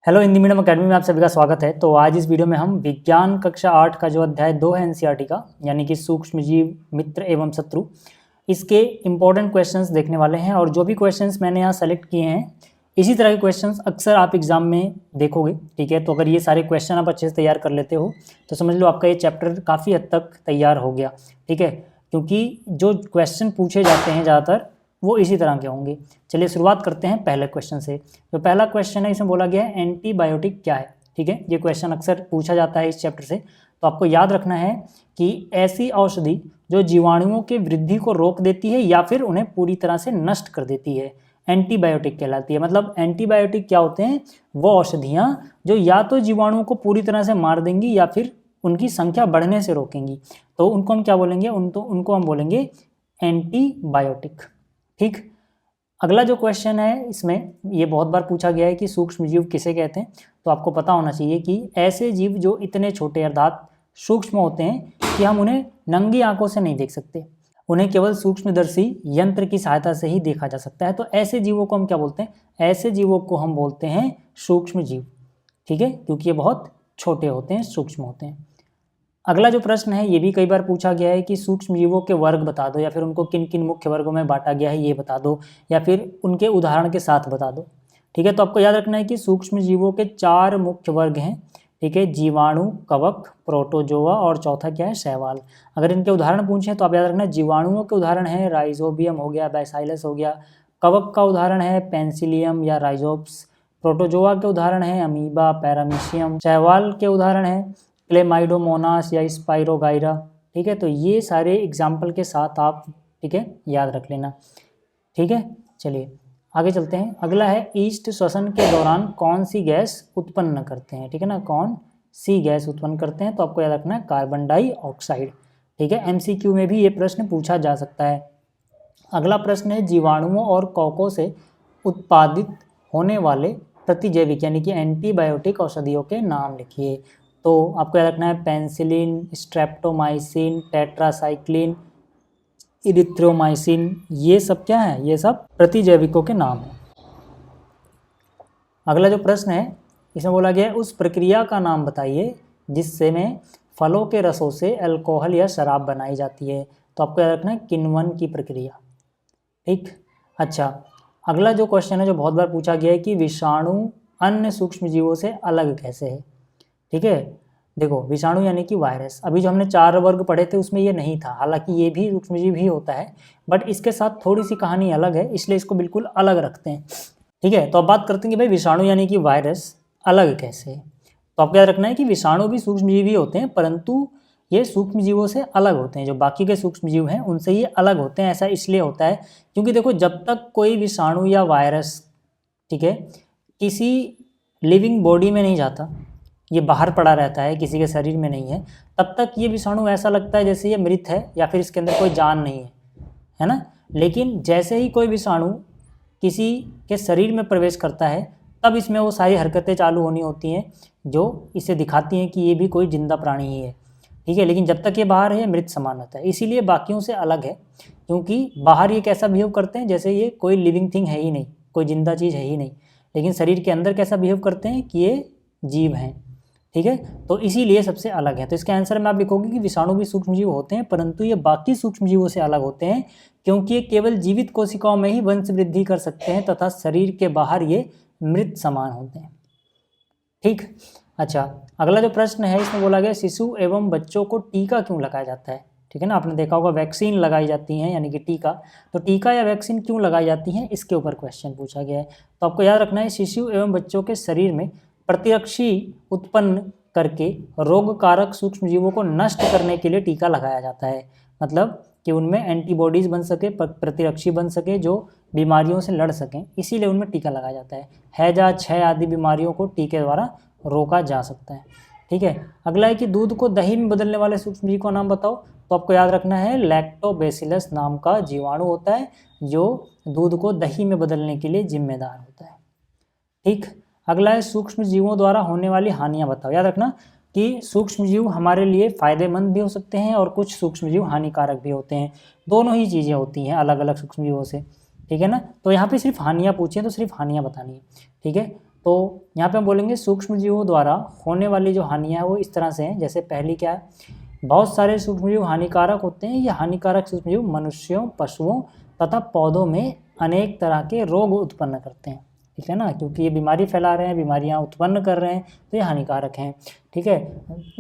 Hello Hindi medium academy में आप सभी का स्वागत है। तो आज इस वीडियो में हम विज्ञान कक्षा 8 का जो अध्याय 2 है एनसीईआरटी का, यानी कि सूक्ष्म जीव, मित्र एवं शत्रु, इसके इम्पोर्टेंट क्वेश्चंस देखने वाले हैं। और जो भी क्वेश्चंस मैंने यहाँ सेलेक्ट किए हैं, इसी तरह के क्वेश्चंस अक्सर आप एग्जाम में देखोगे। ठीक है, तो अगर ये सारे क्वेश्चन आप अच्छे से तैयार कर लेते हो तो समझ लो आपका ये चैप्टर काफ़ी हद तक तैयार हो गया। ठीक है, क्योंकि जो क्वेश्चन पूछे जाते हैं ज़्यादातर वो इसी तरह के होंगे। चलिए शुरुआत करते हैं पहले क्वेश्चन से। जो पहला क्वेश्चन है इसमें बोला गया है एंटीबायोटिक क्या है। ठीक है, ये क्वेश्चन अक्सर पूछा जाता है इस चैप्टर से, तो आपको याद रखना है कि ऐसी औषधि जो जीवाणुओं की वृद्धि को रोक देती है या फिर उन्हें पूरी तरह से नष्ट कर देती है, एंटीबायोटिक कहलाती है। मतलब एंटीबायोटिक क्या होते हैं? वो औषधियाँ जो या तो जीवाणुओं को पूरी तरह से मार देंगी या फिर उनकी संख्या बढ़ने से रोकेंगी, तो उनको हम क्या बोलेंगे? उनको हम बोलेंगे एंटीबायोटिक। ठीक, अगला जो क्वेश्चन है इसमें ये बहुत बार पूछा गया है कि सूक्ष्म जीव किसे कहते हैं। तो आपको पता होना चाहिए कि ऐसे जीव जो इतने छोटे अर्थात सूक्ष्म होते हैं कि हम उन्हें नंगी आंखों से नहीं देख सकते, उन्हें केवल सूक्ष्मदर्शी यंत्र की सहायता से ही देखा जा सकता है। तो ऐसे जीवों को हम क्या बोलते हैं? ऐसे जीवों को हम बोलते हैं सूक्ष्म जीव। ठीक है, क्योंकि ये बहुत छोटे होते हैं, सूक्ष्म होते हैं। अगला जो प्रश्न है ये भी कई बार पूछा गया है कि सूक्ष्म जीवों के वर्ग बता दो, या फिर उनको किन किन मुख्य वर्गों में बांटा गया है ये बता दो, या फिर उनके उदाहरण के साथ बता दो। ठीक है, तो आपको याद रखना है कि सूक्ष्म जीवों के 4 मुख्य वर्ग हैं। ठीक है, जीवाणु, कवक, प्रोटोजोआ और चौथा क्या है? शैवाल। अगर इनके उदाहरण पूछें तो आप याद रखना, जीवाणुओं के उदाहरण है राइजोबियम हो गया, बैसाइलस हो गया। कवक का उदाहरण है पेंसिलियम या राइजोप्स। प्रोटोजोआ के उदाहरण है अमीबा, पैरामीशियम। शैवाल के उदाहरण है क्लेमाइडोमोनास या स्पाइरोगाइरा। ठीक है, तो ये सारे एग्जाम्पल के साथ आप ठीक है याद रख लेना। ठीक है, चलिए आगे चलते हैं। अगला है ईस्ट श्वसन के दौरान कौन सी गैस उत्पन्न करते हैं? ठीक है ना, कौन सी गैस उत्पन्न करते हैं? तो आपको याद रखना है कार्बन डाइऑक्साइड। ठीक है, एमसीक्यू में भी ये प्रश्न पूछा जा सकता है। अगला प्रश्न है जीवाणुओं और कवकों से उत्पादित होने वाले प्रतिजैविक यानी कि एंटीबायोटिक औषधियों के नाम लिखिए। तो आपको याद रखना है पेंसिलिन, स्ट्रेप्टोमाइसिन, टेट्रासाइक्लिन, इरिथ्रोमाइसिन, ये सब क्या है? ये सब प्रतिजैविकों के नाम हैं। अगला जो प्रश्न है इसमें बोला गया है उस प्रक्रिया का नाम बताइए जिससे में फलों के रसों से अल्कोहल या शराब बनाई जाती है। तो आपको याद रखना है किण्वन की प्रक्रिया। ठीक, अच्छा अगला जो क्वेश्चन है जो बहुत बार पूछा गया है कि विषाणु अन्य सूक्ष्म जीवों से अलग कैसे है। ठीक है, देखो विषाणु यानी कि वायरस, अभी जो हमने 4 वर्ग पढ़े थे उसमें ये नहीं था, हालांकि ये भी सूक्ष्मजीव ही होता है, बट इसके साथ थोड़ी सी कहानी अलग है, इसलिए इसको बिल्कुल अलग रखते हैं। ठीक है, तो अब बात करते हैं कि भाई विषाणु यानी कि वायरस अलग कैसे है। तो आपको याद रखना है कि विषाणु भी सूक्ष्मजीव ही होते हैं, परंतु ये सूक्ष्मजीवों से अलग होते हैं। जो बाकी के सूक्ष्मजीव हैं उनसे ये अलग होते हैं। ऐसा इसलिए होता है क्योंकि देखो जब तक कोई विषाणु या वायरस ठीक है किसी लिविंग बॉडी में नहीं जाता, ये बाहर पड़ा रहता है, किसी के शरीर में नहीं है, तब तक ये विषाणु ऐसा लगता है जैसे ये मृत है या फिर इसके अंदर कोई जान नहीं है ना। लेकिन जैसे ही कोई विषाणु किसी के शरीर में प्रवेश करता है तब इसमें वो सारी हरकतें चालू होनी होती हैं जो इसे दिखाती हैं कि ये भी कोई जिंदा प्राणी ही है। ठीक है, लेकिन जब तक ये बाहर है मृत समान रहता है, इसीलिए बाकियों से अलग है, क्योंकि बाहर ये कैसा बिहेव करते हैं जैसे ये कोई लिविंग थिंग है ही नहीं, कोई जिंदा चीज़ है ही नहीं, लेकिन शरीर के अंदर कैसा बिहेव करते हैं कि ये जीव हैं। ठीक है, तो इसीलिए सबसे अलग है। तो इसके आंसर में आप लिखोगे कि विषाणु भी सूक्ष्मजीव होते हैं, परंतु ये बाकी सूक्ष्मजीवों से अलग होते हैं क्योंकि ये केवल जीवित कोशिकाओं में ही वंश वृद्धि कर सकते हैं तथा शरीर के बाहर ये मृत समान होते हैं। ठीक, अच्छा अगला जो प्रश्न है इसमें बोला गया शिशु एवं बच्चों को टीका क्यों लगाया जाता है। ठीक है ना, आपने देखा होगा वैक्सीन लगाई जाती हैं यानी कि टीका, तो टीका या वैक्सीन क्यों लगाई जाती हैं इसके ऊपर क्वेश्चन पूछा गया है। तो आपको याद रखना है शिशु एवं बच्चों के शरीर में प्रतिरक्षी उत्पन्न करके रोगकारक सूक्ष्मजीवों को नष्ट करने के लिए टीका लगाया जाता है। मतलब कि उनमें एंटीबॉडीज बन सके, प्रतिरक्षी बन सके जो बीमारियों से लड़ सकें, इसीलिए उनमें टीका लगाया जाता है। हैजा, क्षय आदि बीमारियों को टीके द्वारा रोका जा सकता है। ठीक है, अगला है कि दूध को दही में बदलने वाले सूक्ष्मजीव का नाम बताओ। तो आपको याद रखना है लैक्टोबैसिलस नाम का जीवाणु होता है जो दूध को दही में बदलने के लिए जिम्मेदार होता है। ठीक, अगला है सूक्ष्म जीवों द्वारा होने वाली हानियां बताओ। याद रखना कि सूक्ष्म जीव हमारे लिए फायदेमंद भी हो सकते हैं और कुछ सूक्ष्म जीव हानिकारक भी होते हैं, दोनों ही चीज़ें होती हैं अलग अलग सूक्ष्म जीवों से। ठीक है ना, तो यहाँ पे सिर्फ हानियां पूछें तो सिर्फ हानियां बतानी है। ठीक है, तो यहाँ पे हम बोलेंगे सूक्ष्म जीवों द्वारा होने वाली जो हानियाँ वो इस तरह से हैं। जैसे पहली क्या है, बहुत सारे सूक्ष्मजीव हानिकारक होते हैं। ये हानिकारक सूक्ष्मजीव मनुष्यों, पशुओं तथा पौधों में अनेक तरह के रोग उत्पन्न करते हैं, ठीक है ना, क्योंकि ये बीमारी फैला रहे हैं, बीमारियां उत्पन्न कर रहे हैं, तो ये हानिकारक हैं, ठीक है।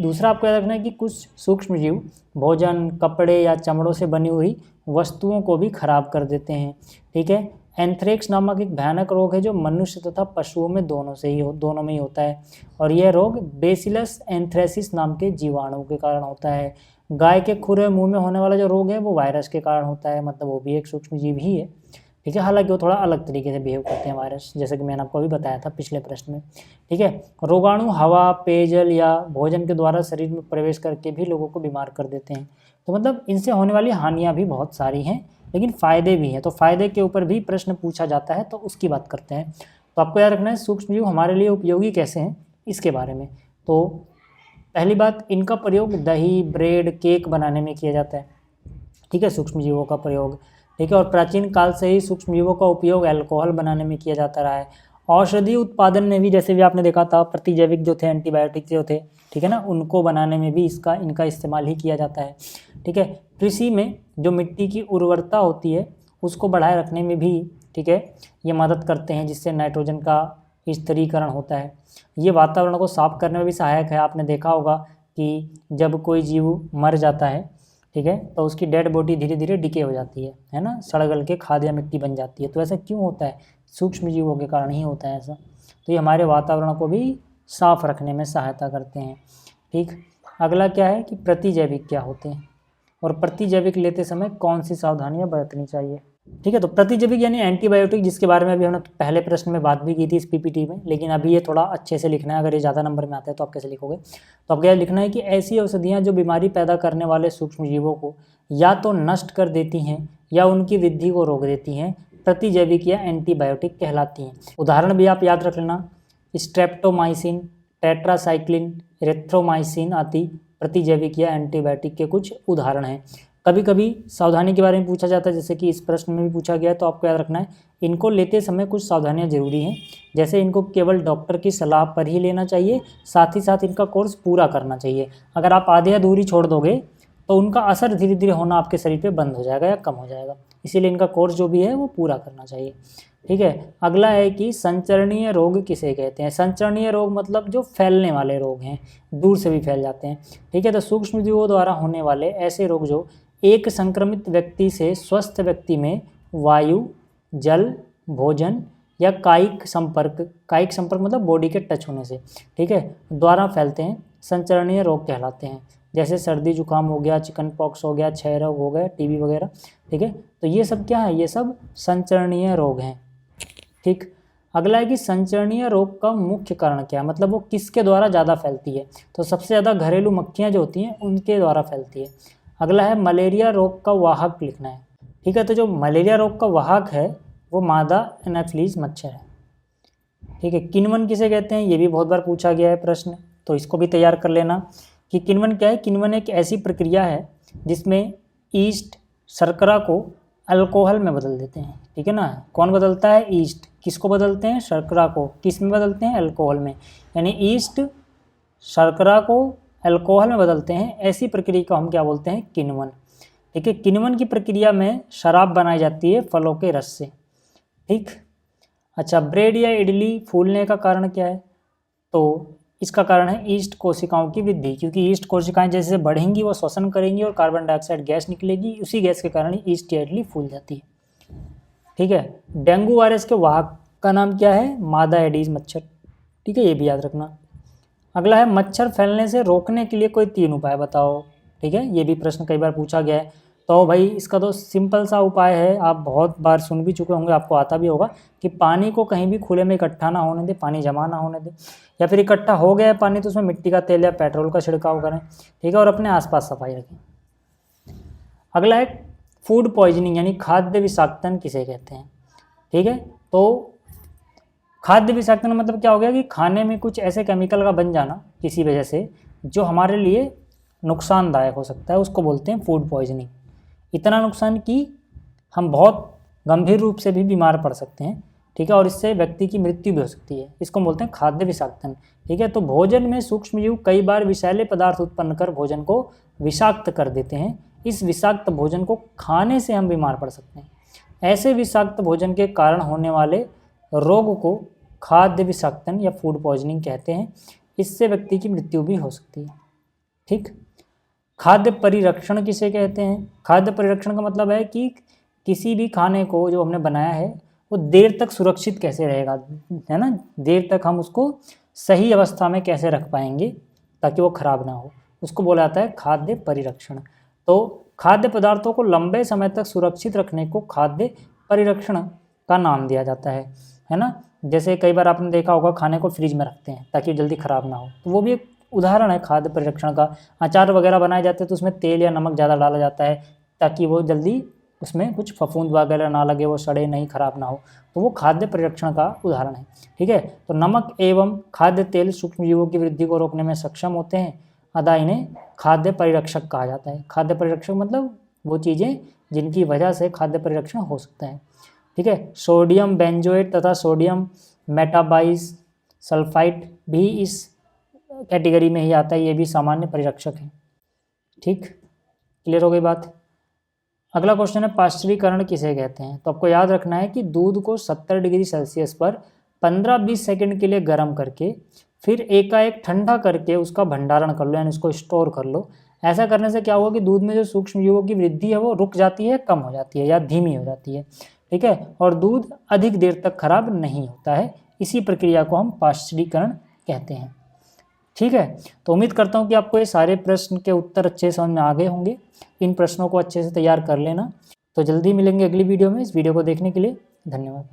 दूसरा आपको याद रखना है कि कुछ सूक्ष्मजीव भोजन, कपड़े या चमड़ों से बनी हुई वस्तुओं को भी खराब कर देते हैं, ठीक है। एंथ्रेक्स नामक एक भयानक रोग है जो मनुष्य तथा पशुओं में दोनों में ही होता है, और यह रोग बेसिलस एंथ्रेसिस नाम के जीवाणु के कारण होता है। गाय के खुरे मुंह में होने वाला जो रोग है वो वायरस के कारण होता है, मतलब वो भी एक सूक्ष्मजीव ही है, ठीक है। हालांकि वो थोड़ा अलग तरीके से बिहेव करते हैं वायरस, जैसे कि मैंने आपको अभी बताया था पिछले प्रश्न में, ठीक है। रोगाणु हवा, पेयजल या भोजन के द्वारा शरीर में प्रवेश करके भी लोगों को बीमार कर देते हैं। तो मतलब इनसे होने वाली हानियाँ भी बहुत सारी हैं, लेकिन फ़ायदे भी हैं। तो फ़ायदे के ऊपर भी प्रश्न पूछा जाता है, तो उसकी बात करते हैं। तो आपको याद रखना है सूक्ष्मजीव हमारे लिए उपयोगी कैसे हैं, इसके बारे में। तो पहली बात, इनका प्रयोग दही, ब्रेड, केक बनाने में किया जाता है, ठीक है, सूक्ष्मजीवों का प्रयोग, ठीक है। और प्राचीन काल से ही सूक्ष्मजीवों का उपयोग अल्कोहल बनाने में किया जाता रहा है। औषधि उत्पादन में भी, जैसे भी आपने देखा था, प्रतिजैविक जो थे, एंटीबायोटिक जो थे, ठीक है ना, उनको बनाने में भी इनका इस्तेमाल ही किया जाता है, ठीक है। कृषि में जो मिट्टी की उर्वरता होती है उसको बढ़ाए रखने में भी, ठीक है, ये मदद करते हैं, जिससे नाइट्रोजन का स्थिरीकरण होता है। ये वातावरण को साफ करने में भी सहायक है। आपने देखा होगा कि जब कोई जीव मर जाता है, ठीक है, तो उसकी डेड बॉडी धीरे धीरे डिके हो जाती है ना, सड़ गल के खाद या मिट्टी बन जाती है। तो ऐसा क्यों होता है? सूक्ष्म जीवों के कारण ही होता है ऐसा। तो ये हमारे वातावरण को भी साफ रखने में सहायता करते हैं, ठीक। अगला क्या है कि प्रतिजैविक क्या होते हैं, और प्रतिजैविक लेते समय कौन सी सावधानियां बरतनी चाहिए, ठीक है। तो प्रतिजैविक यानी एंटीबायोटिक, जिसके बारे में अभी हमने पहले प्रश्न में बात भी की थी इस पीपीटी में, लेकिन अभी ये थोड़ा अच्छे से लिखना है। अगर ये ज़्यादा नंबर में आता है तो आप कैसे लिखोगे, तो आपको यह लिखना है कि ऐसी औषधियाँ जो बीमारी पैदा करने वाले सूक्ष्मजीवों को या तो नष्ट कर देती हैं या उनकी वृद्धि को रोक देती हैं, प्रतिजैविक या एंटीबायोटिक कहलाती हैं। उदाहरण भी आप याद रख लेना, स्ट्रेप्टोमाइसिन, टेट्रासाइक्लिन, एरिथ्रोमाइसिन आदि प्रतिजैविक या एंटीबायोटिक के कुछ उदाहरण हैं। कभी कभी सावधानी के बारे में पूछा जाता है, जैसे कि इस प्रश्न में भी पूछा गया है, तो आपको याद रखना है इनको लेते समय कुछ सावधानियां जरूरी हैं। जैसे इनको केवल डॉक्टर की सलाह पर ही लेना चाहिए, साथ ही साथ इनका कोर्स पूरा करना चाहिए। अगर आप आधे अधूरी छोड़ दोगे तो उनका असर धीरे धीरे होना आपके शरीर पे बंद हो जाएगा या कम हो जाएगा, इसीलिए इनका कोर्स जो भी है वो पूरा करना चाहिए, ठीक है। अगला है कि संचरणीय रोग किसे कहते हैं। संचरणीय रोग मतलब जो फैलने वाले रोग हैं, दूर से भी फैल जाते हैं, ठीक है। तो सूक्ष्मजीवों द्वारा होने वाले ऐसे रोग जो एक संक्रमित व्यक्ति से स्वस्थ व्यक्ति में वायु, जल, भोजन या कायिक संपर्क मतलब बॉडी के टच होने से, ठीक है, द्वारा फैलते हैं, संचरणीय रोग कहलाते हैं। जैसे सर्दी जुकाम हो गया, चिकन पॉक्स हो गया, क्षय रोग हो गया, टीबी वगैरह, ठीक है। तो ये सब क्या है, ये सब संचरणीय रोग हैं, ठीक। अगला है कि संचरणीय रोग का मुख्य कारण क्या है, मतलब वो किसके द्वारा ज़्यादा फैलती है। तो सबसे ज़्यादा घरेलू मक्खियाँ जो होती हैं उनके द्वारा फैलती है। अगला है मलेरिया रोग का वाहक लिखना है, ठीक है। तो जो मलेरिया रोग का वाहक है वो मादा एनाफिलीज मच्छर है, ठीक है। किण्वन किसे कहते हैं, ये भी बहुत बार पूछा गया है प्रश्न, तो इसको भी तैयार कर लेना कि किण्वन क्या है। किण्वन एक ऐसी प्रक्रिया है जिसमें ईस्ट शर्करा को अल्कोहल में बदल देते हैं, ठीक है ना। कौन बदलता है, ईस्ट। किसको बदलते हैं, शर्करा को। किस में बदलते हैं, अल्कोहल में। यानी ईस्ट शर्करा को अल्कोहल में बदलते हैं, ऐसी प्रक्रिया को हम क्या बोलते हैं, किण्वन, ठीक है। किण्वन की प्रक्रिया में शराब बनाई जाती है फलों के रस से, ठीक। अच्छा, ब्रेड या इडली फूलने का कारण क्या है, तो इसका कारण है ईस्ट कोशिकाओं की वृद्धि, क्योंकि ईस्ट कोशिकाएं जैसे बढ़ेंगी वो श्वसन करेंगी और कार्बन डाइऑक्साइड गैस निकलेगी, उसी गैस के कारण ईस्ट या इडली फूल जाती है, ठीक है। डेंगू वायरस के वाहक का नाम क्या है, मादा एडीज मच्छर, ठीक है, ये भी याद रखना। अगला है मच्छर फैलने से रोकने के लिए कोई 3 उपाय बताओ, ठीक है। ये भी प्रश्न कई बार पूछा गया है। तो भाई इसका तो सिंपल सा उपाय है, आप बहुत बार सुन भी चुके होंगे, आपको आता भी होगा, कि पानी को कहीं भी खुले में इकट्ठा ना होने दे, पानी जमा ना होने दे, या फिर इकट्ठा हो गया है पानी तो उसमें मिट्टी का तेल या पेट्रोल का छिड़काव करें, ठीक है, और अपने आसपास सफाई रखें। अगला है फूड पॉइजनिंग यानी खाद्य विषाक्तन किसे कहते हैं, ठीक है। तो खाद्य विषाक्तन मतलब क्या हो गया कि खाने में कुछ ऐसे केमिकल का बन जाना किसी वजह से जो हमारे लिए नुकसानदायक हो सकता है, उसको बोलते हैं फूड पॉइजनिंग। इतना नुकसान कि हम बहुत गंभीर रूप से भी बीमार पड़ सकते हैं, ठीक है, और इससे व्यक्ति की मृत्यु भी हो सकती है। इसको बोलते हैं खाद्य विषाक्तन। ठीक है, तो भोजन में सूक्ष्मजीव कई बार विषैले पदार्थ उत्पन्न कर भोजन को विषाक्त कर देते हैं। इस विषाक्त भोजन को खाने से हम बीमार पड़ सकते हैं। ऐसे विषाक्त भोजन के कारण होने वाले रोग को खाद्य विषाक्तन या फूड पॉइजनिंग कहते हैं। इससे व्यक्ति की मृत्यु भी हो सकती है। ठीक, खाद्य परिरक्षण किसे कहते हैं? खाद्य परिरक्षण का मतलब है कि किसी भी खाने को जो हमने बनाया है वो देर तक सुरक्षित कैसे रहेगा, है ना, देर तक हम उसको सही अवस्था में कैसे रख पाएंगे ताकि वो खराब ना हो, उसको बोला जाता है खाद्य परिरक्षण। तो खाद्य पदार्थों को लंबे समय तक सुरक्षित रखने को खाद्य परिरक्षण का नाम दिया जाता है ना। जैसे कई बार आपने देखा होगा खाने को फ्रिज में रखते हैं ताकि जल्दी खराब ना हो, तो वो भी एक उदाहरण है खाद्य परिरक्षण का। अचार वगैरह बनाए जाते हैं तो उसमें तेल या नमक ज़्यादा डाला जाता है ताकि वो जल्दी उसमें कुछ फफूंद वगैरह ना लगे, वो सड़े नहीं, खराब ना हो, तो वो खाद्य परिरक्षण का उदाहरण है। ठीक है, तो नमक एवं खाद्य तेल सूक्ष्मजीवों की वृद्धि को रोकने में सक्षम होते हैं, अतः इन्हें खाद्य परिरक्षक कहा जाता है। खाद्य परिरक्षक मतलब वो चीज़ें जिनकी वजह से खाद्य परिरक्षण हो सकता है। ठीक है, सोडियम बेंजोएट तथा सोडियम मेटाबाइस सल्फाइड भी इस कैटेगरी में ही आता है, ये भी सामान्य परिरक्षक है। ठीक, क्लियर हो गई बात। अगला क्वेश्चन है पाश्चुरीकरण किसे कहते हैं? तो आपको याद रखना है कि दूध को 70 डिग्री सेल्सियस पर 15-20 सेकंड के लिए गर्म करके फिर एकाएक ठंडा करके उसका भंडारण कर लो, यानी उसको स्टोर कर लो। ऐसा करने से क्या होगा कि दूध में जो सूक्ष्मजीवों की वृद्धि है वो रुक जाती है, कम हो जाती है या धीमी हो जाती है। ठीक है, और दूध अधिक देर तक खराब नहीं होता है। इसी प्रक्रिया को हम पाश्चुरीकरण कहते हैं। ठीक है, तो उम्मीद करता हूँ कि आपको ये सारे प्रश्न के उत्तर अच्छे समझ में आ गए होंगे। इन प्रश्नों को अच्छे से तैयार कर लेना। तो जल्दी मिलेंगे अगली वीडियो में। इस वीडियो को देखने के लिए धन्यवाद।